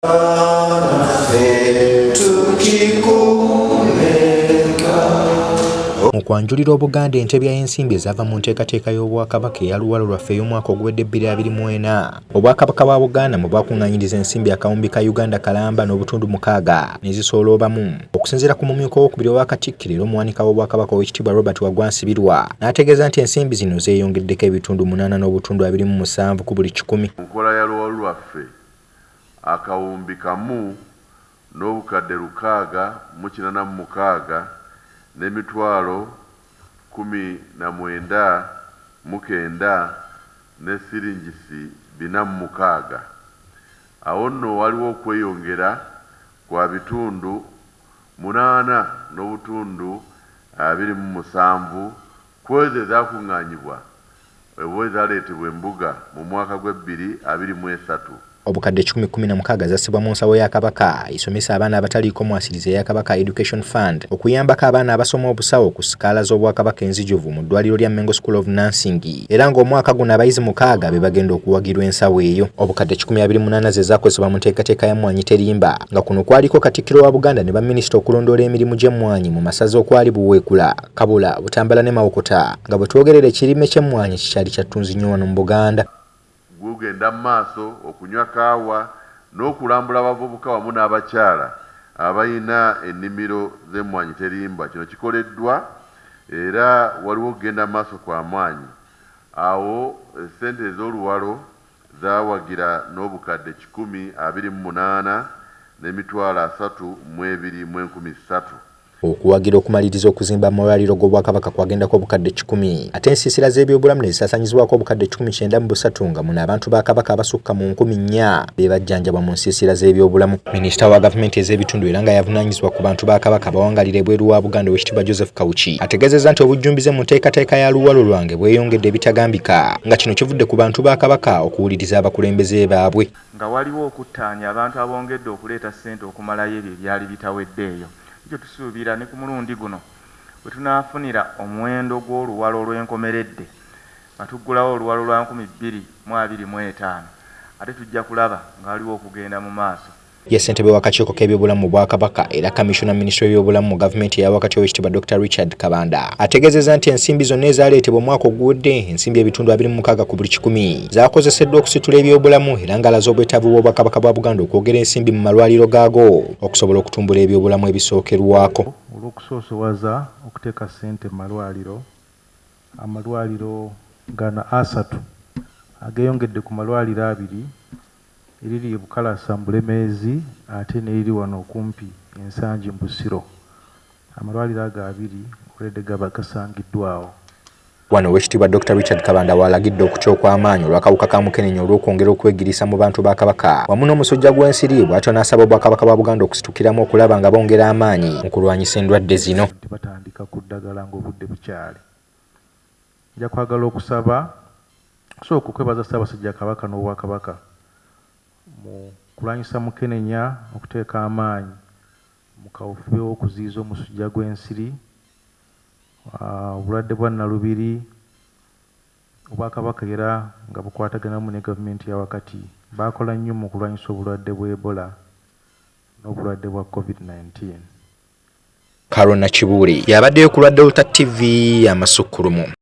Mu kwanjulira Obuganda entebbe y'ensimbi ezaava mu nteekateeka y'Obwakabaka eya Luwalo lwaffe ey'omwaka oguwedde 2024, Obwakabaka bwa Buganda mu bwakuŋŋaanyiriza ensimbi akawumbi ka Uganda kalamba n'obutundu 6 n'ezisooloobamu. Okusinziira ku mumyuka owookubiri owa Katikkiro era omuwanika w'Obwakabaka Oweekitiibwa Robert Waggwansirirwa, n'ategeeza nti ensimbi zino zeeyongeddeko ebitundu 8 n'obutundu 27 ku buli 100. Mu nkola ya Luwalo lwaffe akawumbi kamu n'obukadde 686 n'emitwalo 19,900 ne siringisi 406. Awo nno waliwo okweyongera kwa bitundu 8 n'obutundu 27 kwezo ezaakuŋŋaanyibwa oba ezaaleetebwa embuga mu mwaka gw'2023. Obukadde 116 zassibwa mu nsawo ya Kabaka esomesa abaana abataliiko mwasiriza eya Kabaka Education Fund okuyambako abaana abasoma obusawo ku sikaala z'Obwakabaka enzijuvu mu ddwaliro lya Mengo School of Nursing, era ng'omwaka guno abayizi 6 be bagenda okuwagirwa ensawo eyo. Obukadde 28 ze zaakozesebwa mu nteekateeka ya Mmwanyi Terimba, nga kuno kwaliko Katikkiro wa Buganda ne baminisita okulondoola emirimu gy'Emmwanyi mu masaza okwali Buweekula, Kabula, Butambala ne Mawokota, nga bwe twogerera ekirime ky'Emmwanyi kikyali kya ttunzi nnyo wano mu Buganda. Gugenda maaso okunywa kaawa n'okulambula abavubuka wamu n'abakyala abayina ennimiro z'Emmwanyi Terimba. Kino kikoleddwa era waliwo okugenda maaso kwa maanyi. Awo ssente ez'Oluwalo zaawagira n'obukadde 128 n'emitwalo 32,113. Okuwagira okumaliriza okuzimba amalwaliro g'Obwakabaka kwagendako obukadde 10, ate ensiisira z'ebyobulamu ne zisaasanyizibwako obukadde 193 nga muno abantu ba Kabaka abasukka mu 4,000 be bajjanjabwa mu nsiisira z'ebyobulamu. Minisita wa gavumenti ez'ebitundu era nga yavunaanyizibwa ku bantu ba Kabaka abawangalira ebweru wa Buganda Oweekitiibwa Joseph Kawuki ategeezezza nti obujjumbize mu nteekateeka ya Luwalo lwange bweyongedde ebitagambika, nga kino kivudde ku bantu ba Kabaka okuwuliriza abakulembeze baabwe. Nga waliwo okuttaanya abantu abongedde okuleeta ssente okumalayo ebyo ebyali bitaweddeeyo. Ekyo tusuubira ne ku mulundi guno bwe tunaafunira omuwendo gw'oluwalo olw'enkomeredde nga tuggulawo oluwalo lwa 2025, ate tujja kulaba nga waliwo okugenda mu maaso. Ye ssentebe w'akakiiko k'ebyobulamu mu Bwakabaka era Kamisona Minisitule y'ebyobulamu mu gavumenti eya wakati Oweekitiibwa Dr. Richard Kabanda ategeezezza nti ensimbi zonna ezaaleetebwa omwaka oguwedde, ensimbi ebitundu 26 ku buli 100 zaakozeseddwa okusitula ebyobulamu era ng'alaze obwetaavu bw'Obwakabaka bwa Buganda okwogera ensimbi mu malwaliro gaago okusobola okutumbula ebyobulamu ebisookerwako. Olw'okusoosowaza okuteeka ssente mu malwaliro, amalwaliro gana asatu ageeyongedde ku malwaliro 2 eriri Bukalasa mu Bulemeezi ate n'eriri wano okumpi Ensangi mu Busiro. Amalwaliro ago 2 obuledde gaba gasangiddwawo. Wano Oweekitiibwa Dr. Richard Kabanda waalagidde okuca okw'amaanyi olw'akawuka ka mukenenya olw'okwongera okwegirisa mu bantu ba Kabaka wamu n'omusujja gw'ensiri, bw'atyo n'asaba Obwakabaka bwa Buganda okusitukiramu okulaba nga bongera amaanyi mu kulwanyisa endwadde zino. Batandika ku ddagala ng'obudde bukyali. Nja kwagala okusaba kusooka okwebaza Ssaabasajja Kabaka n'Obwakabaka mu kulwanyisa mukenenya okuteeka amaanyi mu kawufu w'okuziyiza omusujja gw'ensiri, obulwadde bwa Nalubiri. Obwakabaka era nga bukwataganamu ne gavumenti ya wakati baakola nnyo mu kulwanyisa obulwadde bwa Ebola n'obulwadde bwa COVID-19. Karona Kibuuli yabaddeyo ku Lwadde Oluta TV Amasukulumu.